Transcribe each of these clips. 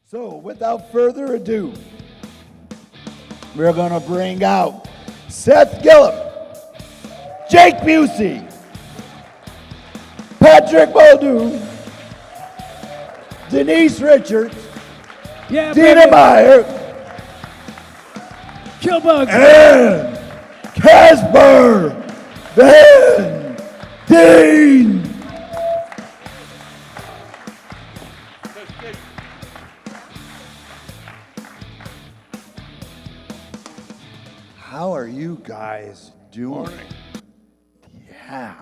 So, without further ado, we're going to bring out Seth Gilliam, Jake Busey, Patrick Muldoon, Denise Richards, Dina Meyer, Killbug, and Casper Van Dien. How are you guys doing? Yeah.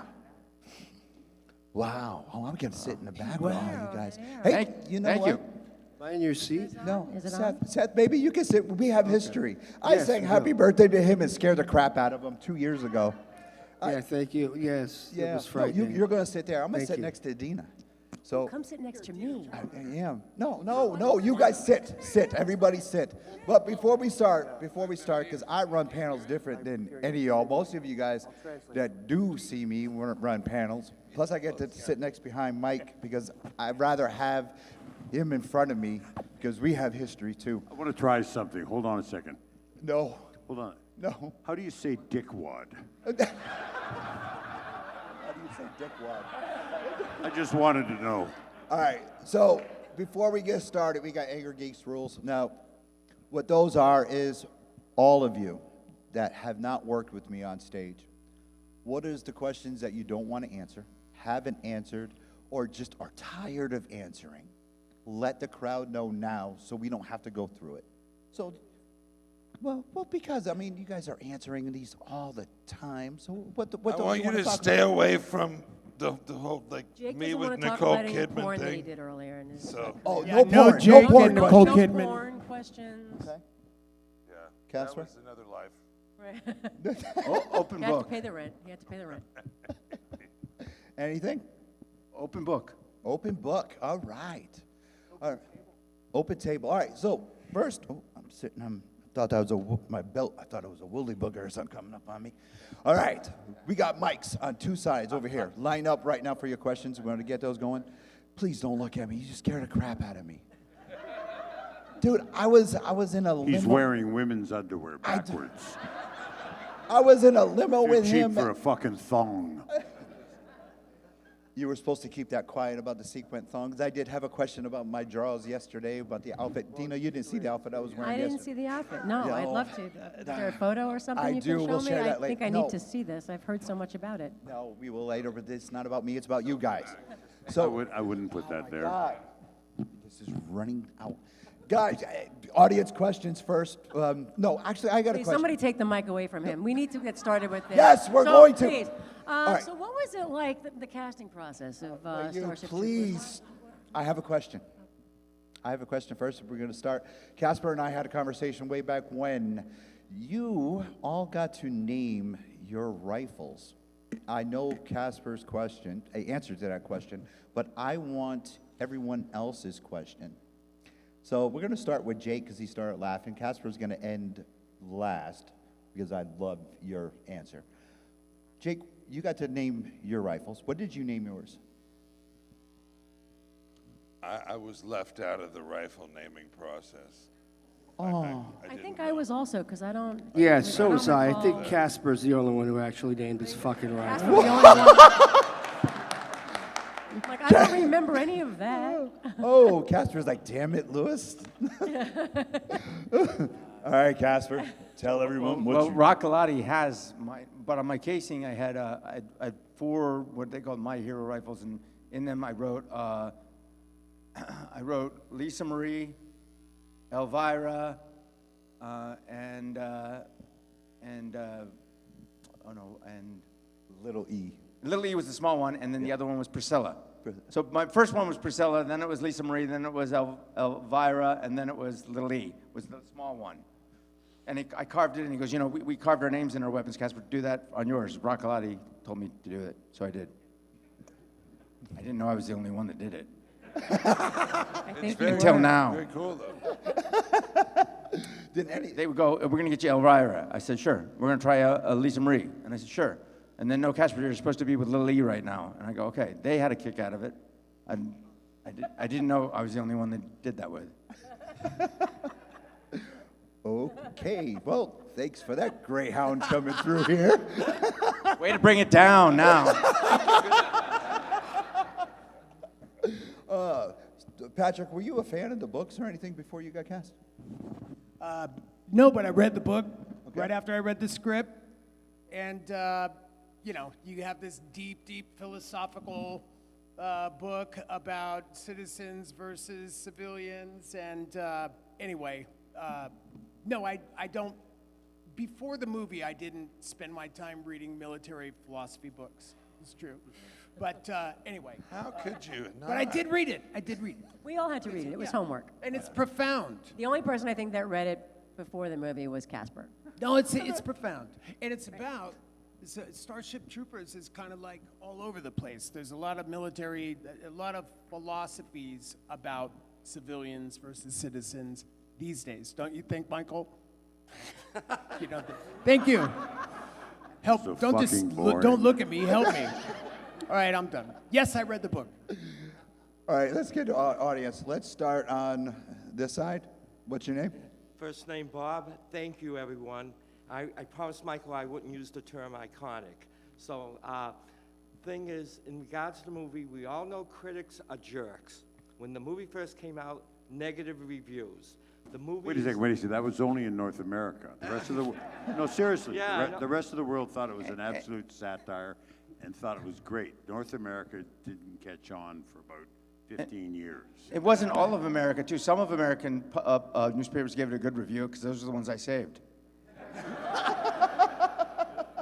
Wow. Oh, I'm going to sit in the back with all you guys. Hey, you know Thank what? you. Find your seat. No, Is it Seth, baby, you can sit. We have history. I Yes, sang we happy do. birthday to him and scared the crap out of him 2 years ago. Yeah, thank you. Yes, it was No, frightening. you're going to sit there. I'm going to Thank sit you. next to Dina. So Come sit next to me. I am. No, you guys sit. Everybody sit. But before we start, because I run panels different than any of y'all. Most of you guys that do see me run panels. Plus, I get to sit next behind Mike because I'd rather have him in front of me because we have history too. I want to try something. Hold on a second. No. Hold on. No. How do you say dickwad? How do you say dickwad? I just wanted to know. All right, so before we get started, we got Anger Geeks rules. Now, what those are is all of you that have not worked with me on stage. What is the questions that you don't want to answer, haven't answered, or just are tired of answering? Let the crowd know now so we don't have to go through it. So, well, because, I mean, you guys are answering these all the time. So what I don't want you you want to talk stay about? away from the whole, like, Jake me doesn't with want to talk Nicole about any Kidman porn that he thing. did earlier. In his So, Oh, Yeah, no no porn. Jake No porn and Nicole questions. Kidman. No porn questions. Okay. yeah, Casper? that was another life. Right. Open He had to book. pay the rent. He had to pay the rent. Anything? Open book. Open book. All right. All right. Open table. All right. So first, I'm sitting. I thought that was my belt. I thought it was a woolly booger or something coming up on me. All right. We got mics on two sides over here. Line up right now for your questions. We're going to get those going. Please don't look at me. You just scared the crap out of me. Dude, I was in a limo. He's wearing women's underwear backwards. I was in a limo Too with cheap him. for a fucking thong. You were supposed to keep that quiet about the sequin thongs. I did have a question about my drawers yesterday about the outfit. Dina, you didn't see the outfit I was wearing I yesterday. didn't see the outfit. No, Yeah, I'd oh, love to. Is there a photo or something I you do. can show We'll me? share that I think later. I No. need to see this. I've heard so much about it. No, we will later, but it's not about me. It's about you guys. I So, wouldn't put that there. God, this is running out. Guys, audience questions first. No, actually, I got a Please, question. somebody take the mic away from him. We need to get started with this. Yes, we're So, going to. Please. right. So what was it like, the casting process of Will you Starship Troopers? please, I have a question. I have a question first. We're going to start. Casper and I had a conversation way back when you all got to name your rifles. I know Casper's question, answer to that question, but I want everyone else's question. So we're going to start with Jake because he started laughing. Casper's going to end last because I love your answer. Jake, you got to name your rifles. What did you name yours? I was left out of the rifle naming process. Oh, I think I was also, because I don't. Yeah, I so don't was I. I recall- think Casper's the only one who actually named his fucking Casper rifle. was the only one. Like, I don't remember any of that. oh, Casper's like, damn it, Lewis. All right, Casper, tell everyone what Well, you... Roccolati has but on my casing I had I had 4 what they call my hero rifles, and in them I wrote Lisa Marie, Elvira, and Little E. Little E was the small one, and then the other one was Priscilla. So my first one was Priscilla, then it was Lisa Marie, then it was Elvira, and then it was Little E, was the small one. And I carved it, and he goes, you know, we carved our names in our weapons, Casper, do that on yours. Roccolati told me to do it, so I did. I didn't know I was the only one that did it. I think you Until were. now. Very cool, though. They would go, we're going to get you Elvira. I said, sure. We're going to try a Lisa Marie. And I said, sure. And then, no, Casper, you're supposed to be with Little E right now. And I go, okay. They had a kick out of it. I didn't know I was the only one that did that with. Okay, well, thanks for that greyhound coming through here. Way to bring it down now. Patrick, were you a fan of the books or anything before you got cast? No, but I read the book Okay. right after I read the script. And, you know, you have this deep, deep philosophical book about citizens versus civilians. And anyway, no, I don't. Before the movie, I didn't spend my time reading military philosophy books. It's true. But anyway. How could you not? But I did read it. I did read it. We all had to read it. It was homework. And it's profound. The only person I think that read it before the movie was Casper. No, it's profound. And it's about, Starship Troopers is kind of like all over the place. There's a lot of military, a lot of philosophies about civilians versus citizens these days. Don't you think, Michael? You know, thank you. Help, So don't just, fucking boring. don't look at me, help me. All right, I'm done. Yes, I read the book. All right, let's get to our audience. Let's start on this side. What's your name? First name Bob. Thank you, everyone. I promised Michael I wouldn't use the term iconic. So, thing is, in regards to the movie, we all know critics are jerks. When the movie first came out, negative reviews. The movie. Wait a second. That was only in North America. The rest of the no, seriously. Yeah, I know. The rest of the world thought it was an absolute satire and thought it was great. North America didn't catch on for about 15 years. It wasn't all of America, too. Some of American newspapers gave it a good review because those are the ones I saved.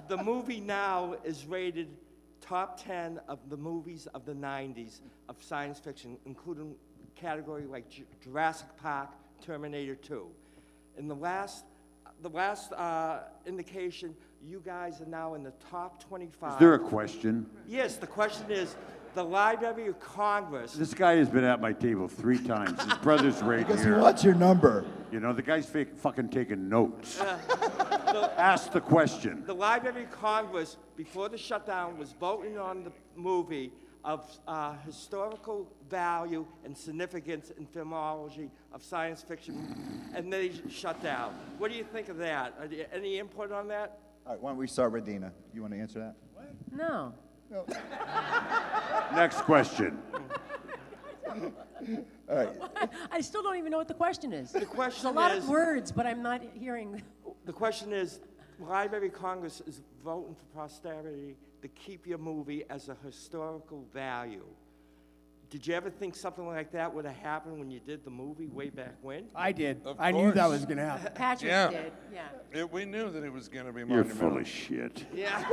The movie now is rated top 10 of the movies of the 90s of science fiction, including category like Jurassic Park, Terminator 2. In the last indication, you guys are now in the top 25. Is there a question? Yes, the question is, the Library of Congress. This guy has been at my table 3 times. His brother's right Because he here. wants your number. You know, the guy's fucking taking notes. Ask the question. The Library of Congress, before the shutdown, was voting on the movie of historical value and significance in filmology of science fiction, and they shut down. What do you think of that? Any input on that? All right, why don't we start with Dina? You want to answer that? No. Next question. All right. I still don't even know what the question is. The question There's a lot is, of words, but I'm not hearing. the question is, Library of Congress is voting for posterity to keep your movie as a historical value. Did you ever think something like that would have happened when you did the movie way back when? I did. Of I knew that course. was going to happen. Patrick Yeah. did, yeah. We knew that it was going to be You're monumental. full of shit. Yeah.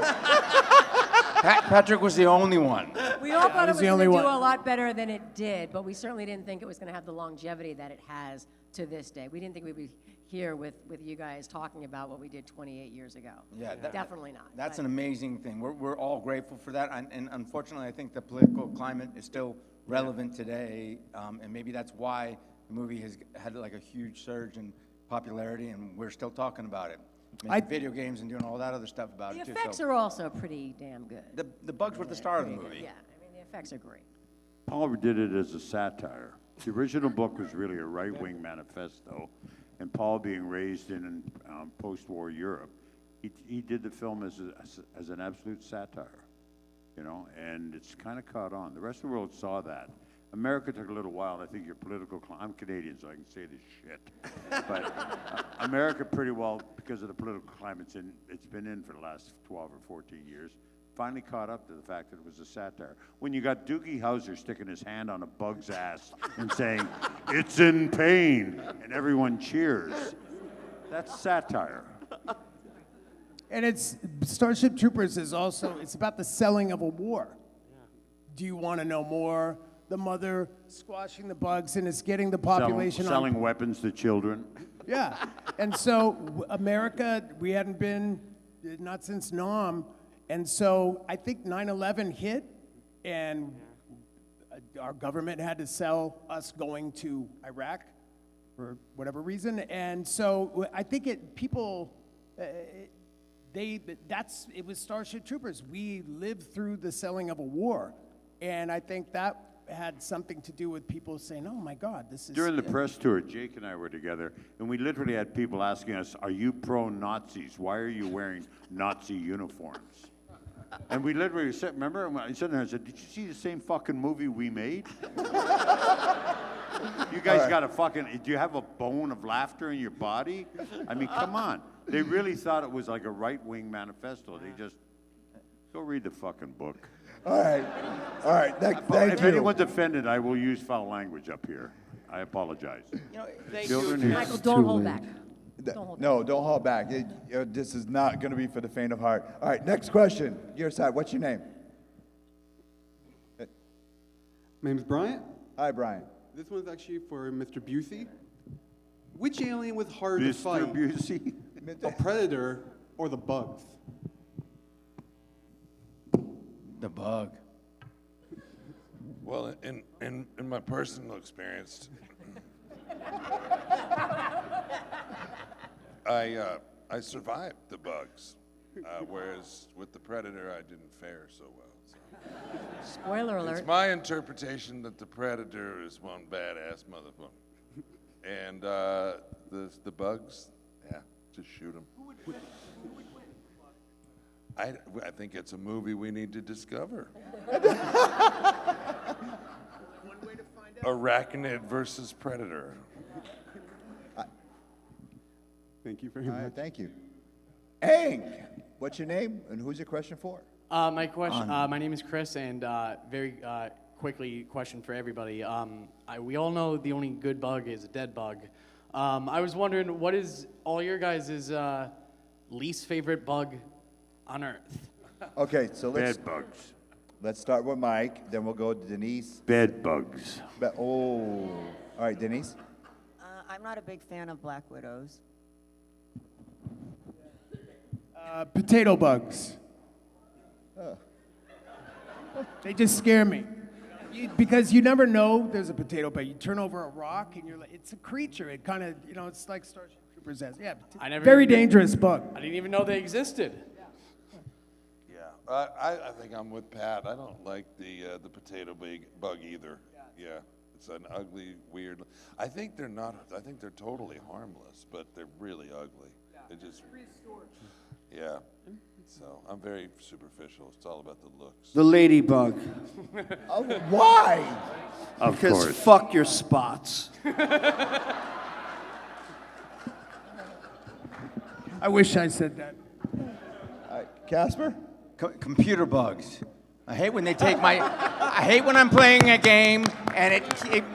Patrick was the only one. We all thought it was was the going only to do one. a lot better than it did, but we certainly didn't think it was going to have the longevity that it has to this day. We didn't think we'd be here with you guys talking about what we did 28 years ago. Yeah, Definitely not. That's but- an amazing thing. We're all grateful for that. And unfortunately, I think the political climate is still relevant today. And maybe that's why the movie has had like a huge surge in popularity, and we're still talking about it. Making video games and doing all that other stuff about The it, too. effects So are also pretty damn good. the bugs were the star of the Pretty good, movie. Yeah, I mean, the effects are great. Paul did it as a satire. The original book was really a right-wing manifesto, and Paul, being raised in post-war Europe, he did the film as an absolute satire, you know, and it's kind of caught on. The rest of the world saw that. America took a little while. I think your political I'm Canadian, so I can say this shit. But America pretty well, because of the political climate it's been in for the last 12 or 14 years, finally caught up to the fact that it was a satire. When you got Doogie Howser sticking his hand on a bug's ass and saying, "It's in pain," and everyone cheers, that's satire. And it's Starship Troopers is also, it's about the selling of a war. Do you want to know more? The mother squashing the bugs, and it's getting the population Selling weapons to children. Yeah. And so America, we hadn't been, not since Nam. And so I think 9/11 hit, and our government had to sell us going to Iraq for whatever reason. And so I think it was Starship Troopers. We lived through the selling of a war. And I think that had something to do with people saying, "Oh my God, this is." During the press tour, Jake and I were together, and we literally had people asking us, "Are you pro-Nazis? Why are you wearing Nazi uniforms?" And we literally said, remember, I sat there and said, "Did you see the same fucking movie we made? You guys got a fucking, do you have a bone of laughter in your body? I mean, come on." They really thought it was like a right-wing manifesto. They just, go read the fucking book. All right. Thank If you. anyone's offended, I will use foul language up here. I apologize. Children who- Michael, don't hold back. No, don't hold back. This is not going to be for the faint of heart. All right, next question. Your side. What's your name? My name's Bryant. Hi, Brian. This one's actually for Mr. Busey. Which alien was harder to Mr. fight? Busey. A predator or the bugs? The bug. Well, in my personal experience, I survived the bugs, whereas with the predator I didn't fare so well. So. Spoiler alert. It's my interpretation that the predator is one badass motherfucker, and the bugs, yeah, just shoot them. I think it's a movie we need to discover. Arachnid versus Predator. Thank you very All much. right, thank you. Ang, what's your name and who's your question for? My question. My name is Chris, and very quickly, question for everybody. We all know the only good bug is a dead bug. I was wondering, what is all your guys' least favorite bug on Earth? Okay, so Bed bugs. let's start with Mike, then we'll go to Denise. Bed bugs. All right, Denise. I'm not a big fan of black widows. Potato bugs. They just scare me. Because you never know there's a potato bug. You turn over a rock and you're like, it's a creature. It kind of, it's like Starship Troopers has. Yeah, very dangerous bug. I didn't even know they existed. Yeah, I think I'm with Pat. I don't like the potato bug either. Yeah, it's an ugly, weird. I think they're not. I think they're totally harmless, but they're really ugly. They just. Yeah. So I'm very superficial. It's all about the looks. The ladybug. Why? Of Because course. fuck your spots. I wish I said that. All right, Casper? Computer bugs. I hate when they take my. I hate when I'm playing a game and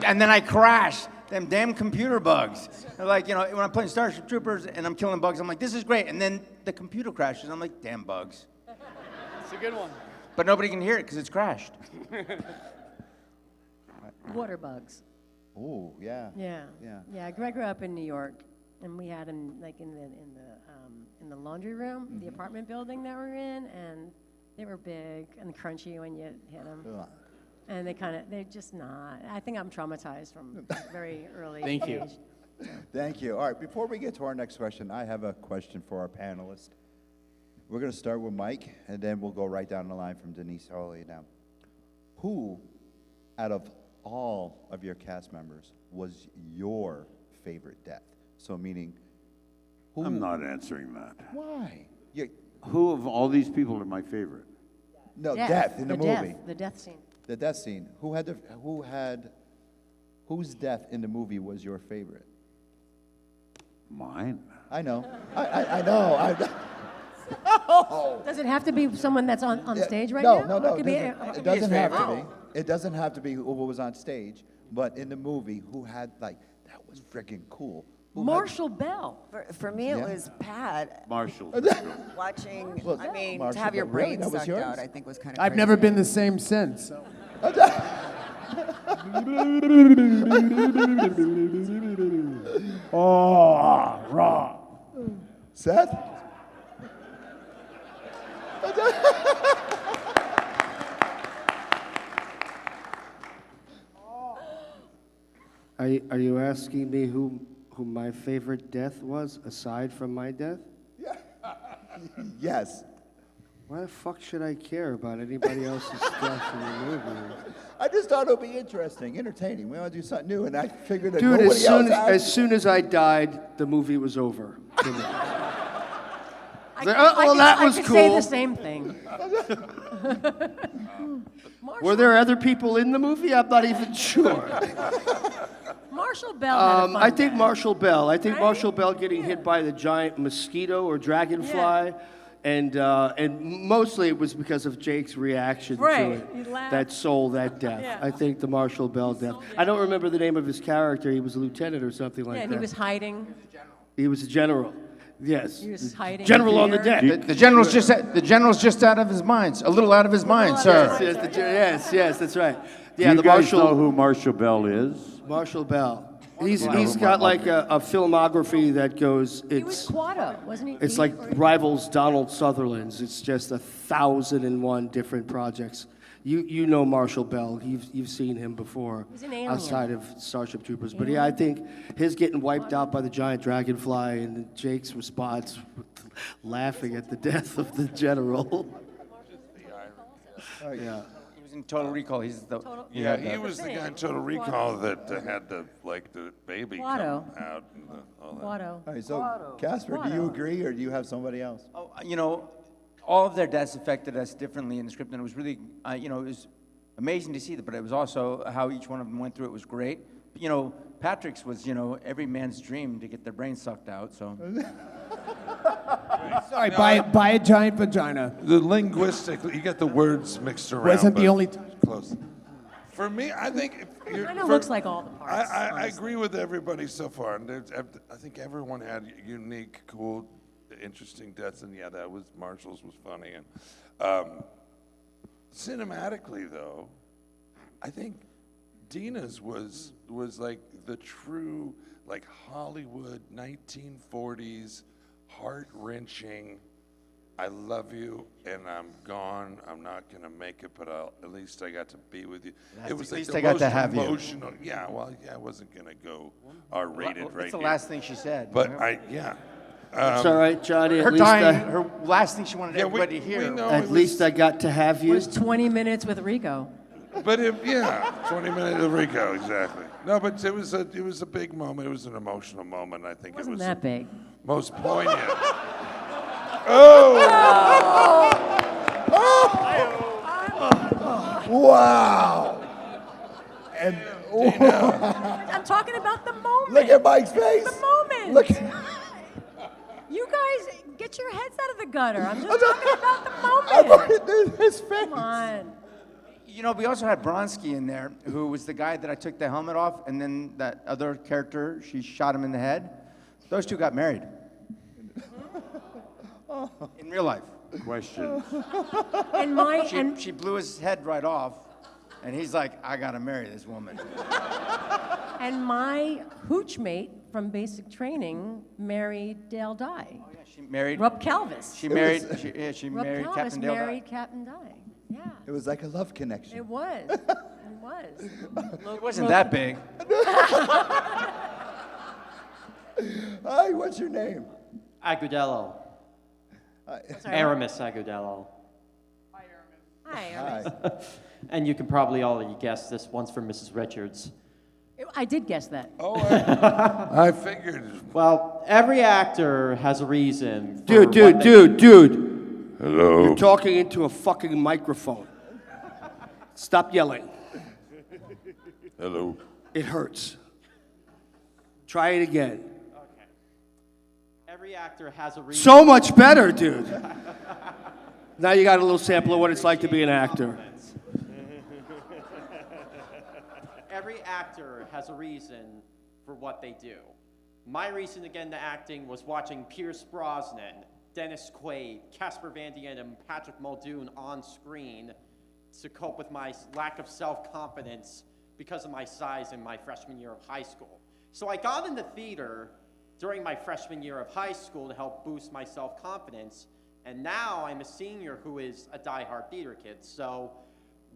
and then I crash. Them damn computer bugs. They're like, when I'm playing Starship Troopers and I'm killing bugs, I'm like, this is great. And then the computer crashes. I'm like, damn bugs. It's a good one. But nobody can hear it because it's crashed. Water bugs. Oh, yeah. Yeah. Yeah. I grew up in New York, and we had them like in the laundry room, the apartment building that we're in, and they were big and crunchy when you hit them. Ugh. And they're just not. I think I'm traumatized from very early Thank you. age. Thank you. All right, before we get to our next question, I have a question for our panelists. We're going to start with Mike, and then we'll go right down the line from Denise all the way down. Who, out of all of your cast members, was your favorite death? So meaning, who? I'm not answering that. Why? Who of all these people are my favorite? No, death in the movie. The death scene. The death scene. Whose death in the movie was your favorite? Mine. I know. I know. Does it have to be someone that's on stage right No, now? no. It could be It doesn't have to be. It doesn't have to be who was on stage, but in the movie, who had that was freaking cool. Marshall Bell. For me, it was Pat. Marshall. Watching, Well, to Marshall, have your but really, brain that was sucked yours? out, I think was kind of I've never been the same since. So. Seth? Are you asking me who my favorite death was, aside from my death? Yes. Why the fuck should I care about anybody else's stuff in the movie? I just thought it would be interesting, entertaining. We want to do something new, and I figured that Dude, nobody else as soon as I died, the movie was over. I was could cool. say the same thing. Were there other people in the movie? I'm not even sure. Marshall Bell had a fun I think day. Marshall Bell. I think Right? Marshall Bell getting hit by the giant mosquito or dragonfly. And mostly it was because of Jake's reaction Right, to he it laughed. that sold that death. Yeah. I think the Marshall Bell death. I don't remember the name of his character. He was a lieutenant or something like Yeah, that. and he was hiding. He was a general. Yes. He was hiding. General on the there. deck. The general's just out of his mind. A little out of his mind, sir. Yes, that's right. Do Yeah, you the guys know Marshall who Marshall Bell is? Marshall Bell. He's got like a filmography that goes. He was It's Quado, wasn't he? it's like rivals Donald Sutherland's. It's just 1,001 different projects. You know Marshall Bell. You've seen him before He's an alien. outside of Starship Troopers. But yeah, I think his getting wiped out by the giant dragonfly and Jake's response, laughing at the death of the general. Yeah. He was in Total Recall. He's the Yeah, he was the guy in Total Recall that had the baby come Watto. out and all that. Watto. All right, so Casper, do you agree, or do you have somebody else? Oh, all of their deaths affected us differently in the script, and it was really, it was amazing to see that, but it was also how each one of them went through it was great. Patrick's was, every man's dream to get their brain sucked out, so. Sorry, by a giant vagina. The linguistic, you get the words mixed around. Wasn't the but only close. For me, I think if you're, Kind of looks like all the parts. I honestly. agree with everybody so far, and I think everyone had unique, cool, interesting deaths, and yeah, that was Marshall's was funny, and cinematically though, I think Dina's was like the true like Hollywood 1940s heart-wrenching. I love you, and I'm gone. I'm not gonna make it, but at least I got to be with you. It was At like least the I got most to have you. emotional. Yeah, well, yeah, I wasn't gonna go R-rated right That's the here. last thing she said. But It's all right, Johnny. her At least her last thing she wanted everybody to we hear. know at it least was, I got to have It you. was 20 minutes with Rico. But 20 minutes of Rico, exactly. No, but it was a big moment. It was an emotional moment. I think It wasn't it was that big. most poignant. Oh! Wow! And I'm talking about the moment. look at Mike's face. The moment. Look. You guys, get your heads out of the gutter. I'm just talking about the moment. His face. Come on. We also had Bronsky in there, who was the guy that I took the helmet off, and then that other character, she shot him in the head. Those two got married. In real life. Questions? And She blew his head right off, and he's like, I gotta marry this woman. and my hooch mate from basic training married Dale Dye. Oh, yeah, she married. Rupp Calvis. She married. was- She Rupp married Calvis Captain Dale. married Captain Dye. Yeah. It was like a love connection. It was. It was. It wasn't that big. Hi, what's your name? Agudelo. Aramis Agudelo. Hi, Ernest. Hi. And you can probably already guess this one's from Mrs. Richards. I did guess that. Oh, I figured. Well, every actor has a reason. For Dude. Hello. You're talking into a fucking microphone. Stop yelling. Hello. It hurts. Try it again. Okay. Every actor has a reason. So much better, dude. Now you got a little sample of what it's like to be an actor. Every actor has a reason for what they do. My reason to get into acting was watching Pierce Brosnan, Dennis Quaid, Casper Van Dien, and Patrick Muldoon on screen to cope with my lack of self-confidence because of my size in my freshman year of high school. So I got into theater during my freshman year of high school to help boost my self-confidence, and now I'm a senior who is a diehard theater kid. So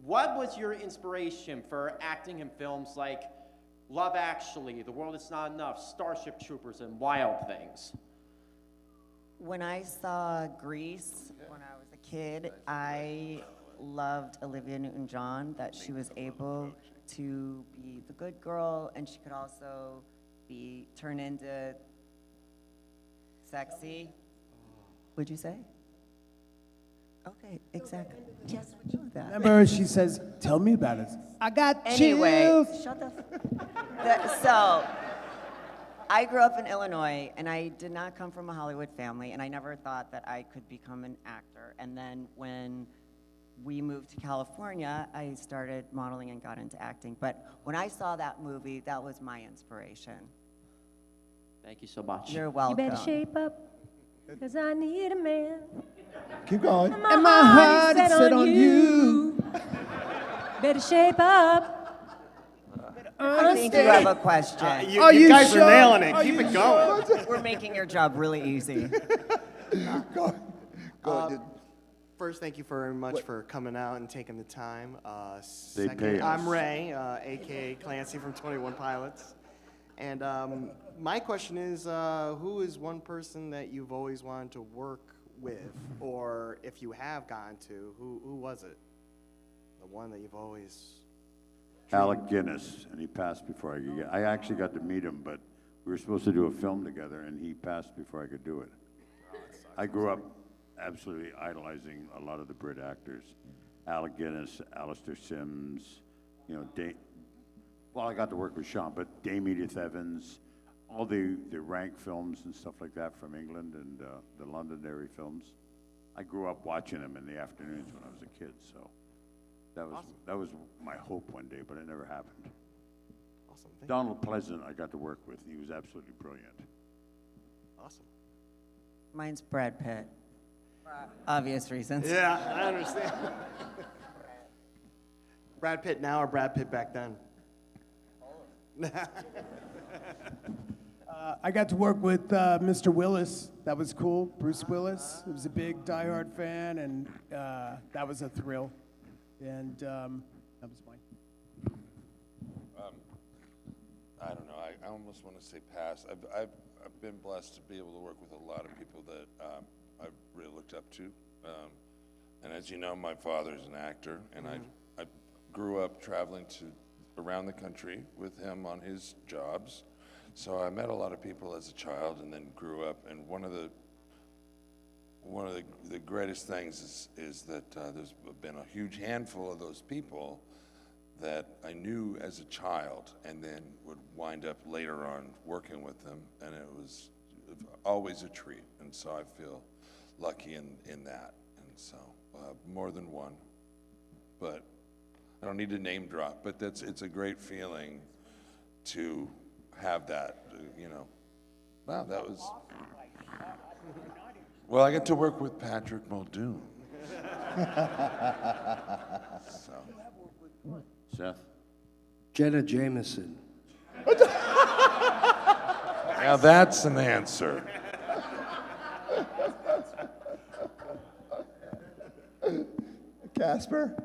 what was your inspiration for acting in films like Love Actually, The World Is Not Enough, Starship Troopers, and Wild Things? When I saw Grease when I was a kid, I loved Olivia Newton-John, that she was able to be the good girl, and she could also be turned into sexy. Would you say? Okay, exactly. Yes, would you do that? Remember, she says, "Tell me about it." I got Anyway, chills. shut the. So, I grew up in Illinois, and I did not come from a Hollywood family, and I never thought that I could become an actor. And then when we moved to California, I started modeling and got into acting. But when I saw that movie, that was my inspiration. Thank you so much. You're You welcome. better shape up, because I need a man. Keep going. And my heart is set on you. Better shape up. I think you have a question. You guys sure? are nailing it. Are Keep you it going. We're making your job really easy. Go ahead. First, thank you very much for coming out and taking the time. They pay us. I'm Ray, a.k.a. Clancy from 21 Pilots. And my question is, who is one person that you've always wanted to work with? Or if you have gone to, who was it? The one that you've always... Alec Guinness, and he passed before I could get. I actually got to meet him, but we were supposed to do a film together, and he passed before I could do it. I grew up absolutely idolizing a lot of the Brit actors. Alec Guinness, Alistair Sims, well, I got to work with Sean, but Dame Edith Evans, all the rank films and stuff like that from England and the Londonderry films. I grew up watching them in the afternoons when I was a kid, so that was my hope one day, but it never happened. Awesome. Thank Donald Pleasant, I got to work with. He was absolutely brilliant. Awesome. Mine's Brad Pitt. For obvious reasons. Yeah, I understand. Brad Pitt now or Brad Pitt back then? I got to work with Mr. Willis. That was cool. Bruce Willis. He was a big diehard fan, and that was a thrill. And that was fine. I don't know. I almost want to say pass. I've been blessed to be able to work with a lot of people that I've really looked up to. And as you know, my father's an actor, and I grew up traveling around the country with him on his jobs. So I met a lot of people as a child, and then grew up. And one of the greatest things is that there's been a huge handful of those people that I knew as a child, and then would wind up later on working with them, and it was always a treat. And so I feel lucky in that. And so more than one, but I don't need to name drop. But it's a great feeling to have that. Wow, that was. Well, I get to work with Patrick Muldoon. So. Seth? Jenna Jameson. Now that's an answer. Casper?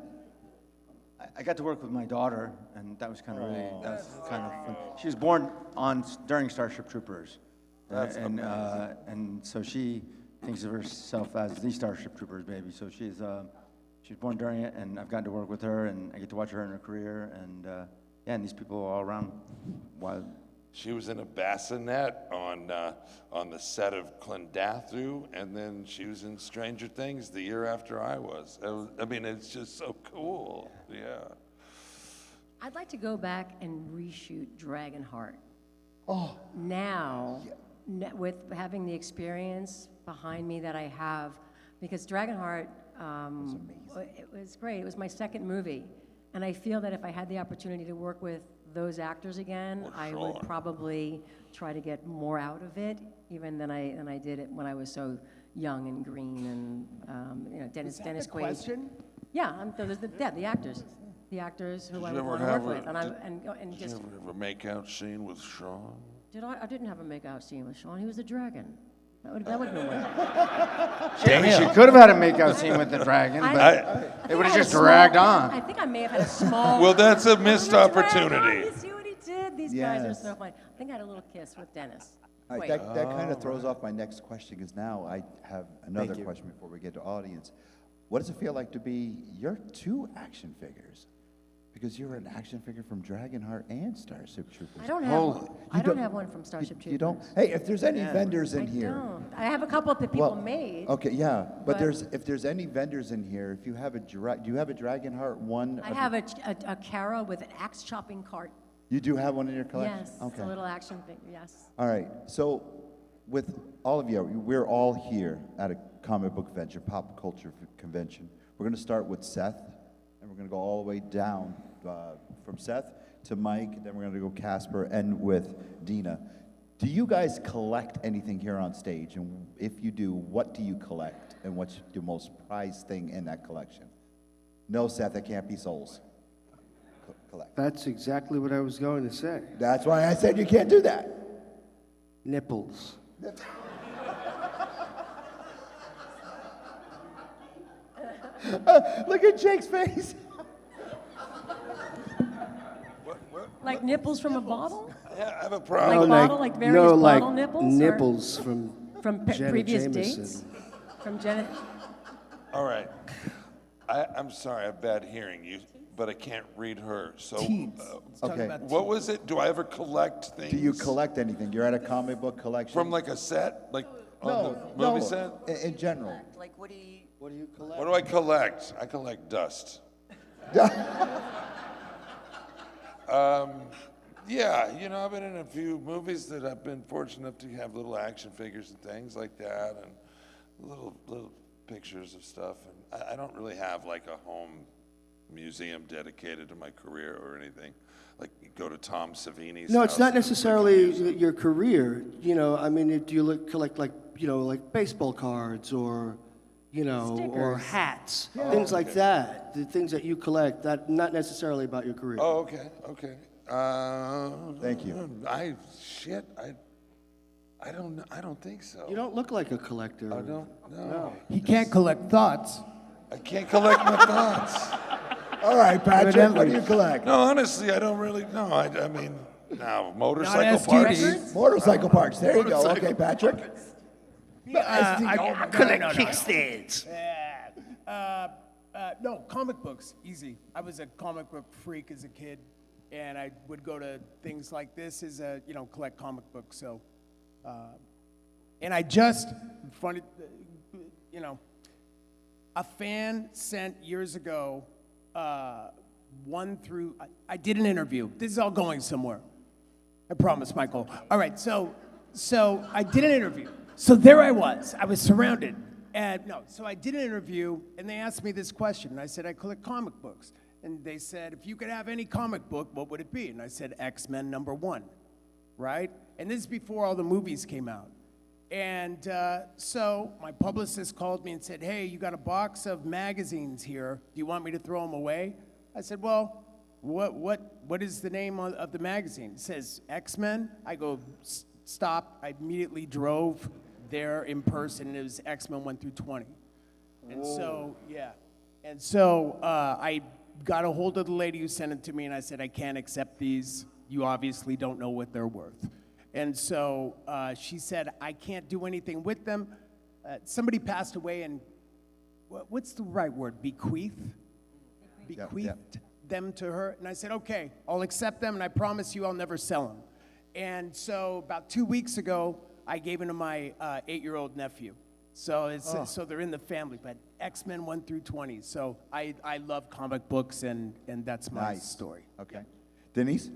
I got to work with my daughter, and that was kind of fun. She was born during Starship Troopers, and so she thinks of herself as the Starship Troopers baby. So she was born during it, and I've gotten to work with her, and I get to watch her in her career, and and these people all around. While she was in a bassinet on the set of Clondathu, and then she was in Stranger Things the year after I was. I mean, it's just so cool. Yeah. I'd like to go back and reshoot Dragonheart. Oh. Now, with having the experience behind me that I have, because Dragonheart, it was great. It was my second movie. And I feel that if I had the opportunity to work with those actors again, I would probably try to get more out of it, even than I did it when I was so young and green and Dennis Quaid. Question? Yeah, the actors. The actors who I would want to work with. Did you ever have a make-out scene with Sean? I didn't have a make-out scene with Sean. He was a dragon. That would have been one. she could have had a make-out scene with the dragon, but it would have just dragged on. I think I may have had a small... Well, that's a missed opportunity. You see what he did? These guys are so funny. I think I had a little kiss with Dennis. All right, that kind of throws off my next question, because now I have another question before we get to audience. what does it feel like to be your two action figures? Because you're an action figure from Dragonheart and Starship Troopers. I don't have one. I don't have one from Starship Troopers. You don't? Hey, if there's any vendors in I here. don't. I have a couple that people made. Okay, yeah, but but- if there's any vendors in here, if you have do you have a Dragonheart one? I have a Kara with an axe chopping cart. You do have one in your collection? Yes, it's Okay. a little action figure, yes. All right, so with all of you, we're all here at a comic book venture, pop culture convention. We're going to start with Seth, and we're going to go all the way down from Seth to Mike, then we're going to go Casper, and with Dina. Do you guys collect anything here on stage? And if you do, what do you collect? And what's your most prized thing in that collection? No, Seth, it can't be souls. Collect. That's exactly what I was going to say. That's why I said you can't do that. Nipples. Look at Jake's face. Like nipples from a bottle? Yeah, I have a Like problem. bottle, like various no, like bottle nipples? or nipples from Jenna previous Jameson. dates? From Janet? All right. I'm sorry, I have bad hearing, but I can't read her. So, Okay. what was it? Do I ever collect things? Do you collect anything? You're at a comic book collection? From like a set? Like on no, the movie set? In general. Like, what do you collect? What do I collect? I collect dust. Yeah, you know, I've been in a few movies that I've been fortunate enough to have little action figures and things like that, and little pictures of stuff. And I don't really have like a home museum dedicated to my career or anything. Like you go to Tom Savini's. No, it's house not and necessarily your career. You know, I mean, do you collect like, you know, like baseball cards or, you know, or Stickers. hats, Yeah. things Oh, like okay. that. The things that you collect, that not necessarily about your career. Oh, okay, okay. Thank you. I don't think so. You don't look like a collector. I don't know. He can't collect thoughts. I can't collect my thoughts. All right, Patrick, what do you collect? No, honestly, I don't really know. I mean, now motorcycle STDs. parts. Motorcycle parts. There you go. Okay, Patrick. I collect kickstands. No, comic books, easy. I was a comic book freak as a kid, and I would go to things like this as a, collect comic books. So, and I just, funny, a fan sent years ago, I did an interview. This is all going somewhere. I promise, Michael. All right, so I did an interview. So there I was surrounded. So I did an interview, and they asked me this question, and I said, I collect comic books. And they said, if you could have any comic book, what would it be? And I said, X-Men #1, right? And this is before all the movies came out. And so my publicist called me and said, hey, you got a box of magazines here. Do you want me to throw them away? I said, well, what is the name of the magazine? It says X-Men. I go, stop. I immediately drove there in person, and it was X-Men 1 through 20. And so, yeah. And so I got a hold of the lady who sent it to me, and I said, I can't accept these. You obviously don't know what they're worth. And so she said, I can't do anything with them. Somebody passed away, and what's the right word? Bequeathed them to her. And I said, okay, I'll accept them, and I promise you I'll never sell them. And so about 2 weeks ago, I gave them to my 8-year-old nephew. So so they're in the family, but X-Men 1 through 20. So I love comic books, and that's my story. Okay. Denise?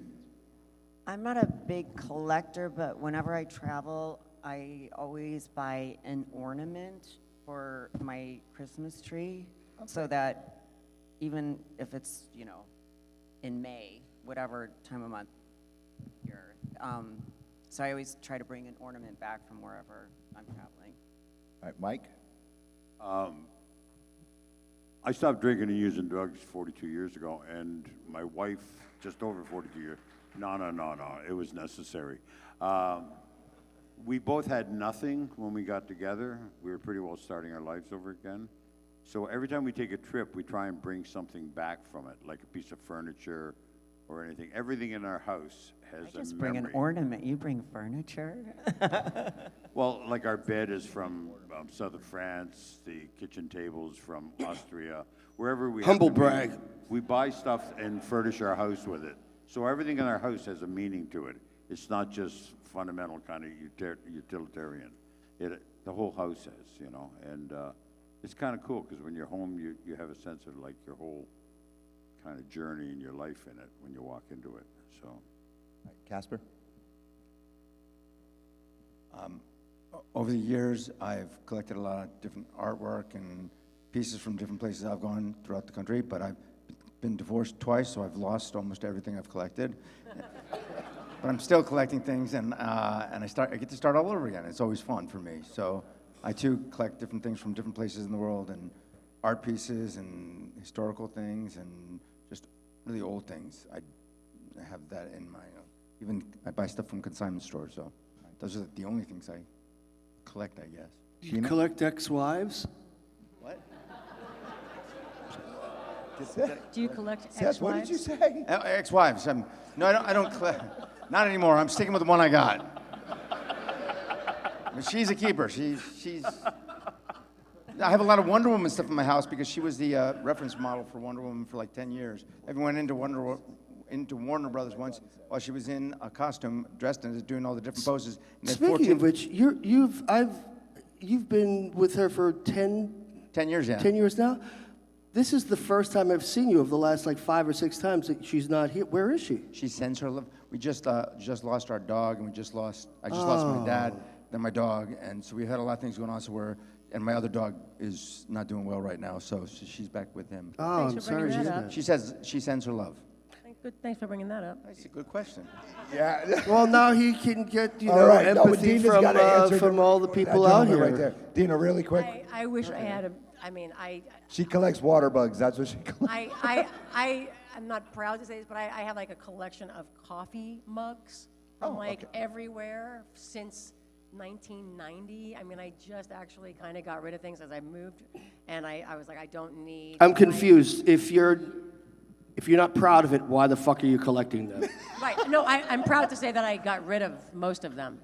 I'm not a big collector, but whenever I travel, I always buy an ornament for my Christmas tree, so that even if it's, in May, whatever time of month here, so I always try to bring an ornament back from wherever I'm traveling. All right, Mike? I stopped drinking and using drugs 42 years ago, and my wife, just over 42 years, no, it was necessary. We both had nothing when we got together. We were pretty well starting our lives over again. So every time we take a trip, we try and bring something back from it, like a piece of furniture or anything. Everything in our house has I just a bring memory. an ornament. You bring furniture. Well, like our bed is from southern France, the kitchen table's from Austria, wherever we Humble have to brag. we buy stuff and furnish our house with it. So everything in our house has a meaning to it. It's not just fundamental kind of utilitarian. The whole house has, you know, and it's kind of cool because when you're home, you have a sense of like your whole kind of journey in your life in it when you walk into it. So, Casper? Over the years, I've collected a lot of different artwork and pieces from different places I've gone throughout the country, but I've been divorced twice, so I've lost almost everything I've collected. But I'm still collecting things, and I get to start all over again. It's always fun for me. So I too collect different things from different places in the world, and art pieces and historical things and just really old things. I have that in my, even I buy stuff from consignment stores, so those are the only things I collect, I guess. Do you collect ex-wives? What? Do you collect Seth, what did you say? Ex-wives. No, I don't collect. Not anymore. I'm sticking with the one I got. But she's a keeper. She's. I have a lot of Wonder Woman stuff in my house because she was the reference model for Wonder Woman for like 10 years. I even went into Warner Brothers once while she was in a costume, dressed and doing all the different poses. And Speaking of which, you've been with her for 10 years, yeah. 10 years now. This is the first time I've seen you of the last like 5 or 6 times that she's not here. Where is she? She sends her love. We just lost our dog, and I just lost my dad, then my dog, and so we had a lot of things going on. And my other dog is not doing well right now, so she's back with him. Oh, I'm sorry to hear that. She sends her love. Thanks for bringing that up. That's a good question. Yeah. Well, now he can get right. No, but empathy Dina's gotta answer from all the people that out gentleman here. Right there. Dina, really quick. I wish I had She collects water bugs. That's what she collects. I'm not proud to say this, but I have like a collection of coffee mugs from everywhere since 1990. I mean, I just actually kind of got rid of things as I moved, and I was like, I don't need. I'm confused. If you're not proud of it, why the fuck are you collecting them? Right. No, I'm proud to say that I got rid of most of them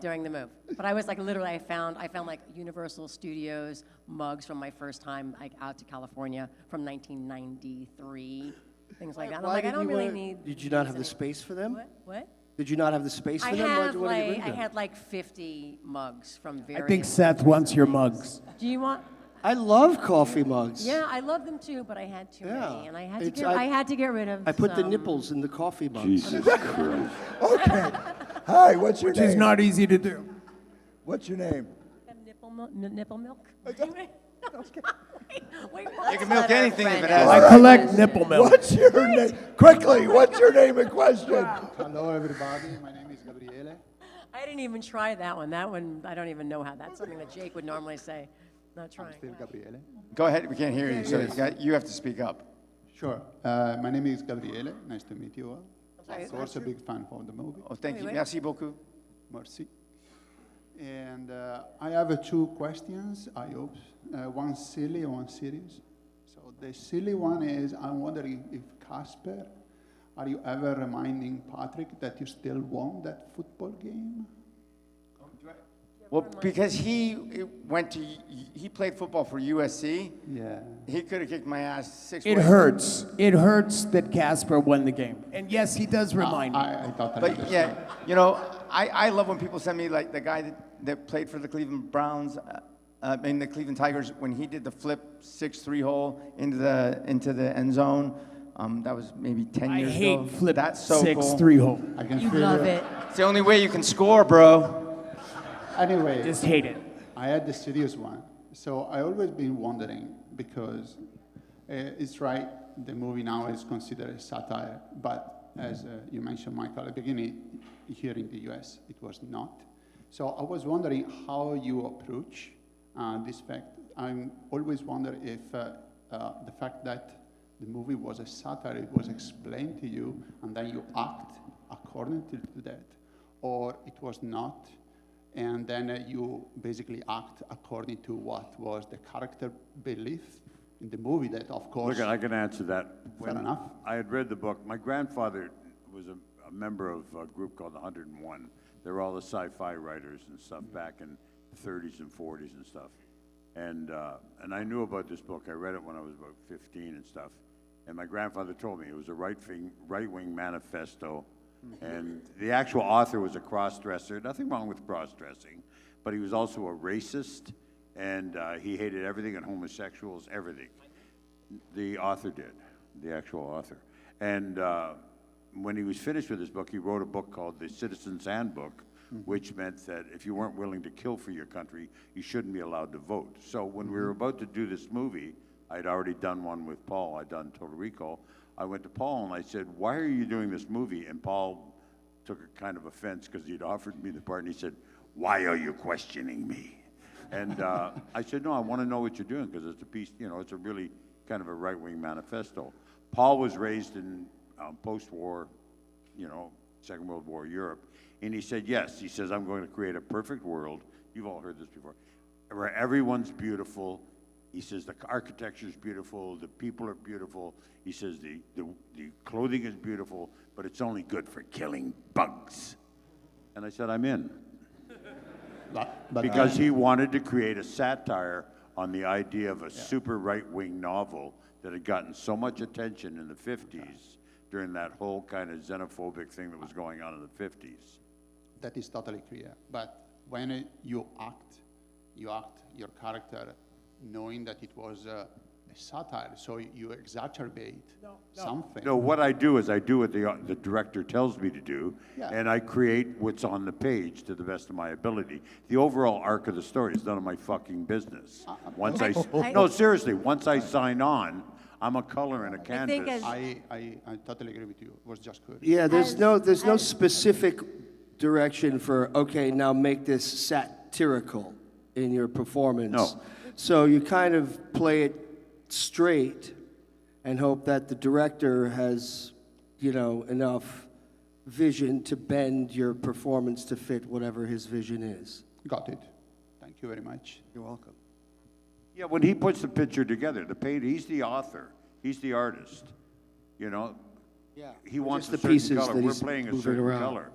during the move. But I was like, literally, I found like Universal Studios mugs from my first time like out to California from 1993, things like that. And I'm like, I don't really need. Did you not have the space for them? What? Did you not have the space for them? I had like 50 mugs from various. I think Seth wants your mugs. Do you want? I love coffee mugs. Yeah, I love them too, but I had too many, and I had to get rid of. I put the nipples in the coffee mugs. Jesus Christ. Okay. Hi, what's your name? Which is not easy to do. What's your name? Nipple milk. Wait, You can milk anything if it I has. collect nipple milk. What's your name? Quickly, what's your name and question? Hello, everybody. My name is Gabriele. I didn't even try that one. That one, I don't even know how. That's something that Jake would normally say. Not trying. I'm still Gabriele. Go ahead. We can't hear you, so you have to speak up. Sure. My name is Gabriele. Nice to meet you all. sorry, Of course, a big fan of the movie. Oh, thank you. Merci beaucoup. Merci. And I have 2 questions, I hope. One silly and one serious. So the silly one is, I'm wondering if Casper, are you ever reminding Patrick that you still won that football game? Well, because he played football for USC. Yeah. He could have kicked my ass 6 It ways. hurts. It hurts that Casper won the game. And yes, he does remind me. I thought that. But yeah, you know, I love when people send me like the guy that played for the Cleveland Browns, in the Cleveland Tigers, when he did the flip 6-3 hole into the end zone. That was maybe 10 years ago. I hate flip That's so 6-3 hole. I can You feel love it. It's the only way you can score, bro. Anyway, Just hate it. I had the serious one. So I always been wondering, because it's right, the movie now is considered a satire, but as you mentioned, Michael, at the beginning, here in the US, it was not. So I was wondering how you approach this fact. I'm always wonder if the fact that the movie was a satire, it was explained to you, and then you act according to that, or it was not, and then you basically act according to what was the character belief in the movie that, of course, Look, I can answer that. fair enough. I had read the book. My grandfather was a member of a group called the 101. They were all the sci-fi writers and stuff back in the 30s and 40s and stuff. And I knew about this book. I read it when I was about 15 and stuff. And my grandfather told me it was a right-wing manifesto. And the actual author was a cross-dresser. Nothing wrong with cross-dressing, but he was also a racist, and he hated everything and homosexuals, everything. The author did, the actual author. And when he was finished with his book, he wrote a book called The Citizen's Handbook, which meant that if you weren't willing to kill for your country, you shouldn't be allowed to vote. So when we were about to do this movie, I'd already done one with Paul. I'd done Total Recall. I went to Paul and I said, "Why are you doing this movie?" And Paul took a kind of offense because he'd offered me the part, and he said, "Why are you questioning me?" And I said, "No, I want to know what you're doing because it's a piece, you know, it's a really kind of a right-wing manifesto." Paul was raised in post-war, you know, Second World War Europe, and he said, yes, he says, "I'm going to create a perfect world." You've all heard this before, where everyone's beautiful. He says the architecture is beautiful, the people are beautiful. He says the clothing is beautiful, but it's only good for killing bugs. And I said, I'm in. Because he wanted to create a satire on the idea of a super right-wing novel that had gotten so much attention in the 50s during that whole kind of xenophobic thing that was going on in the 50s. That is totally clear. But when you act your character knowing that it was a satire, so you exacerbate something. No, what I do is I do what the director tells me to do, Yeah. and I create what's on the page to the best of my ability. The overall arc of the story is none of my fucking business. Once no, seriously, once I sign on, I'm a color and a canvas. I totally agree with you. It was just good. Yeah, there's no specific direction for, okay, now make this satirical in your performance. No. So you kind of play it straight and hope that the director has, you know, enough vision to bend your performance to fit whatever his vision is. Got it. Thank you very much. You're welcome. Yeah, when he puts the picture together, he's the author, he's the artist, you know? Yeah. He wants Just a the certain pieces color. that We're he's playing a moving certain around. color.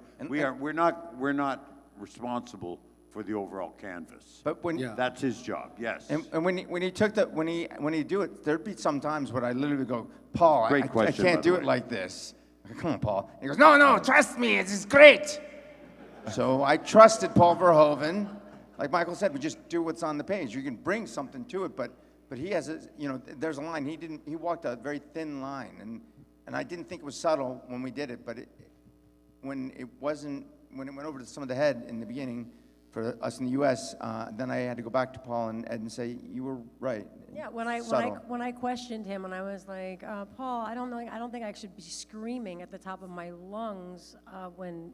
We're not responsible for the overall canvas. But when that's his job, yes. And when he do it, there'd be some times when I literally go, Paul, Great I question, by can't the do way. it like this. I go, come on, Paul. And he goes, no, trust me, this is great. So I trusted Paul Verhoeven. Like Michael said, we just do what's on the page. You can bring something to it, but he has a, you know, there's a line. He walked a very thin line, and I didn't think it was subtle when we did it, but when it went over to some of the head in the beginning, for us in the U.S., then I had to go back to Paul and Ed and say, you were right. Yeah, Subtle. when I questioned him and I was like, Paul, I don't think I should be screaming at the top of my lungs when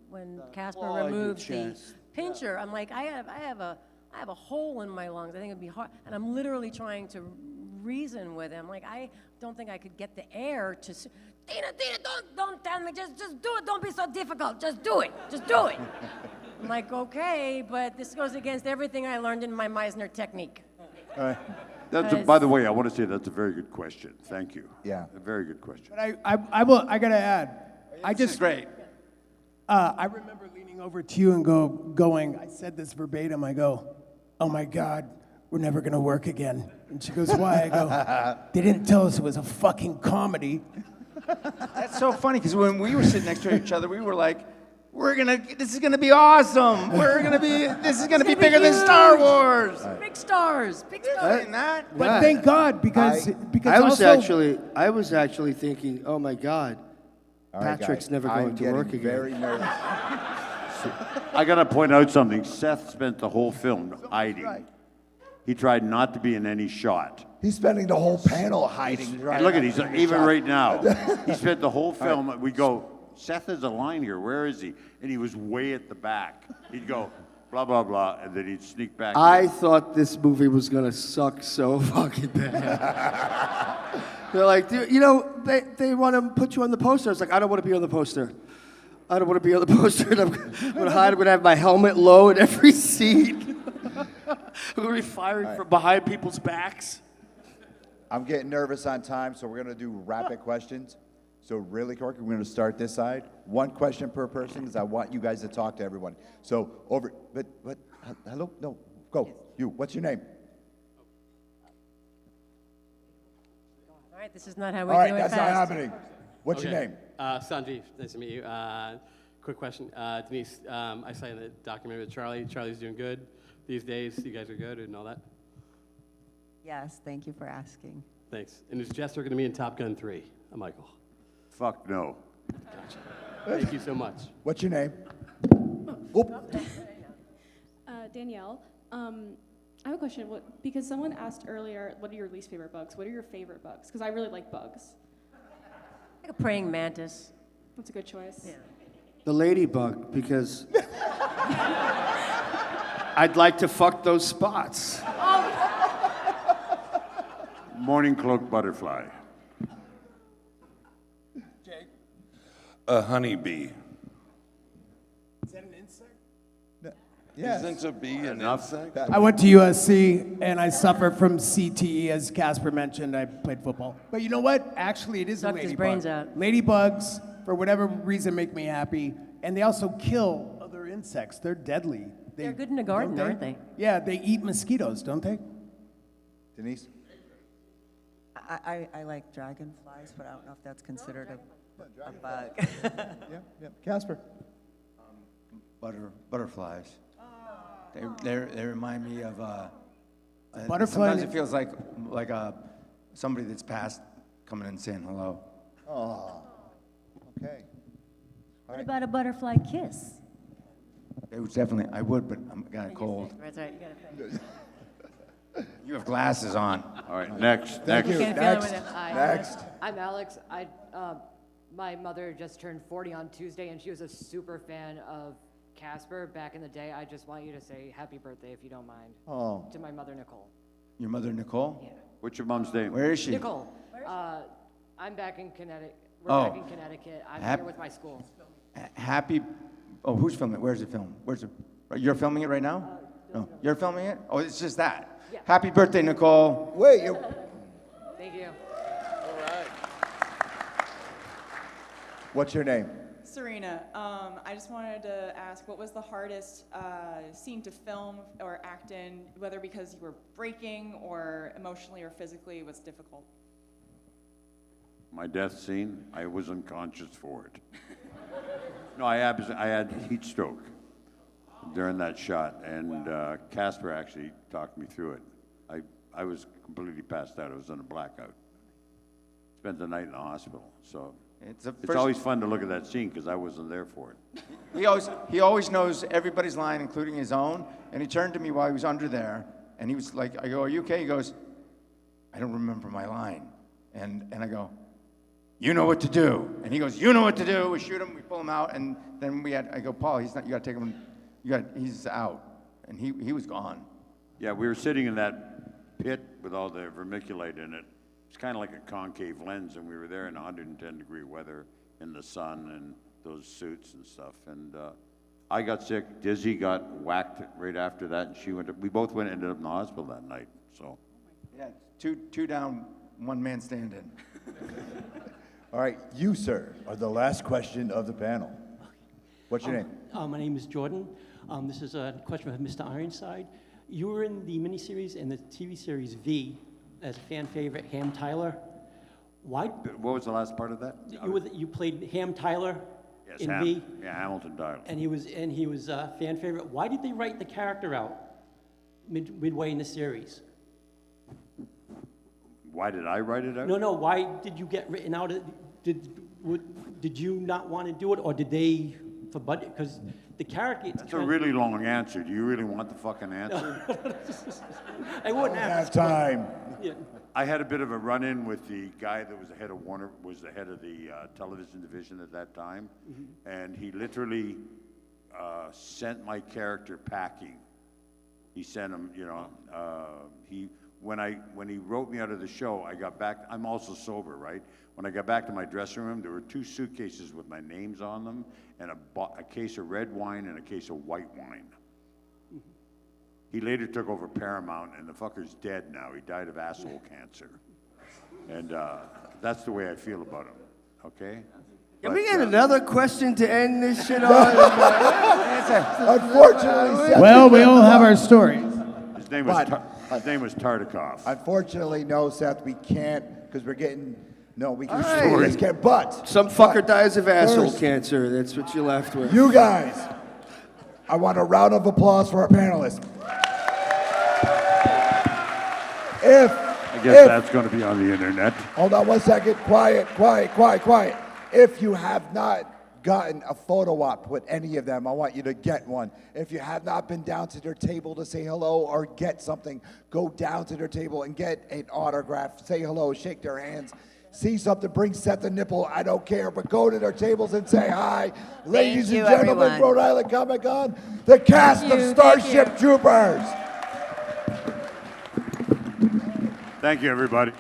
Casper claw in your removes the chest. pincher. I'm like, I have a hole in my lungs. I think it'd be hard, and I'm literally trying to reason with him. Like, I don't think I could get the air to. Dina, don't tell me. Just do it. Don't be so difficult. Just do it. Just do it. I'm like, okay, but this goes against everything I learned in my Meisner technique. By the way, I want to say that's a very good question. Thank you. Yeah. A very good question. But I gotta add, This is great. I remember leaning over to you and going, I said this verbatim, I go, oh my God, we're never gonna work again. And she goes, why? I go, they didn't tell us it was a fucking comedy. That's so funny, because when we were sitting next to each other, we were like, this is gonna be awesome. This is gonna be bigger than Star Wars. Big stars. But thank God, because I was also, actually thinking, oh my God, All right, Patrick's guys, never going I'm to work getting again. very nervous. I got to point out something. Seth spent the whole film hiding. He tried not to be in any shot. He's spending the whole panel hiding. And look at he's even right now. He spent the whole film. We go, Seth has a line here. Where is he? And he was way at the back. He'd go, blah, blah, blah, and then he'd sneak back. I thought this movie was gonna suck so fucking bad. They're like, dude, you know, they want to put you on the poster. I was like, I don't want to be on the poster. I don't want to be on the poster. And I'm gonna hide. I'm gonna have my helmet low in every scene. I'm gonna be firing from behind people's backs. I'm getting nervous on time, so we're going to do rapid questions. So really quick, we're going to start this side. One question per person, because I want you guys to talk to everyone. So hello? No, go. You, what's your name? All right, this is not how we All right, do it that's not fast. happening. What's your name? Sanjeev, nice to meet you. Quick question. Denise, I saw in the documentary with Charlie. Charlie's doing good these days. You guys are good and all that? Yes, thank you for asking. Thanks. And is Jester going to be in Top Gun 3? Michael. Fuck no. Gotcha. Thank you so much. What's your name? Danielle, I have a question. Because someone asked earlier, what are your least favorite bugs? What are your favorite bugs? Because I really like bugs. Like a praying mantis. That's a good choice. Yeah. The ladybug, because I'd like to fuck those spots. Morning cloak butterfly. A honeybee. Is that an insect? Yes. Isn't a bee an insect? I went to USC and I suffered from CTE, as Casper mentioned. I played football. But you know what? Actually, it is a Sucked his ladybug. brains out. Ladybugs, for whatever reason, make me happy. And they also kill other insects. They're deadly. They're good in the garden, don't aren't they? Yeah, they eat mosquitoes, don't they? Denise? I like dragonflies, but I don't know if that's considered a bug. Yeah. Casper? Butterflies. They remind me of Butterfly. Sometimes it feels like somebody that's passed coming in and saying hello. Oh, okay. What about a butterfly kiss? It was definitely, I would, but I'm got a cold. That's right, you got to think. You have glasses on. All right, next. Thank you. Can't feel it Next. with it. Next. I'm Alex. My mother just turned 40 on Tuesday, and she was a super fan of Casper back in the day. I just want you to say happy birthday, if you don't mind, to my mother, Nicole. Your mother, Nicole? Yeah. What's your mom's name? Where is she? Nicole, I'm back in Connecticut. We're back in Connecticut. I'm here with my school. Happy. Oh, who's filming? Where's it filmed? You're filming it right now? No, you're filming it? Oh, it's just that. Yeah. Happy birthday, Nicole. Wait, Thank you. what's your name? Serena, I just wanted to ask, what was the hardest scene to film or act in, whether because you were breaking or emotionally or physically, was difficult? My death scene, I was unconscious for it. No, I had heat stroke during that shot, and Casper actually talked me through it. I was completely passed out. I was in a blackout. Spent the night in the hospital, so it's always fun to look at that scene because I wasn't there for it. He always knows everybody's line, including his own, and he turned to me while he was under there, and he was like, I go, "Are you okay?" He goes, "I don't remember my line," and I go, "You know what to do," and he goes, "You know what to do." We shoot him, we pull him out, and then I go, "Paul, he's not. You got to take him. He's out," and he was gone. Yeah, we were sitting in that pit with all the vermiculite in it. It's kind of like a concave lens, and we were there in 110-degree weather in the sun and those suits and stuff. And I got sick. Dizzy got whacked right after that, and we both ended up in the hospital that night. So, yeah, two down, one man standing. All right, you, sir, are the last question of the panel. What's your name? My name is Jordan. This is a question for Mr. Ironside. You were in the miniseries and the TV series V as a fan favorite, Ham Tyler. Why? What was the last part of that? You played Ham Tyler in V. Yeah, Hamilton Tyler. And he was a fan favorite. Why did they write the character out midway in the series? Why did I write it out? No. Why did you get written out? Did you not want to do it, or did they for budget? Because the character. That's a really long answer. Do you really want the fucking answer? I wouldn't have time. Yeah. I had a bit of a run-in with the guy that was the head of Warner, was the head of the television division at that time, and he literally sent my character packing. He sent him, when he wrote me out of the show, I got back. I'm also sober, right? When I got back to my dressing room, there were 2 suitcases with my names on them, and a case of red wine and a case of white wine. He later took over Paramount, and the fucker's dead now. He died of asshole cancer. And that's the way I feel about him, okay? Can we get another question to end this shit on? Unfortunately, Seth. Well, we all have our stories. His name was Tartikoff. Unfortunately, no, Seth, we can't, because we're getting, no, we can Hey. we just can't, but. Some fucker dies of asshole First, cancer. That's what you're left with. You guys, I want a round of applause for our panelists. I guess that's going to be on the internet. Hold on one second. Quiet. If you have not gotten a photo op with any of them, I want you to get one. If you have not been down to their table to say hello or get something, go down to their table and get an autograph. Say hello, shake their hands. See something, bring Seth a nipple, I don't care, but go to their tables and say hi. Ladies and gentlemen, everyone. Rhode Island Comic Con, the cast of Starship Troopers. Thank you, everybody.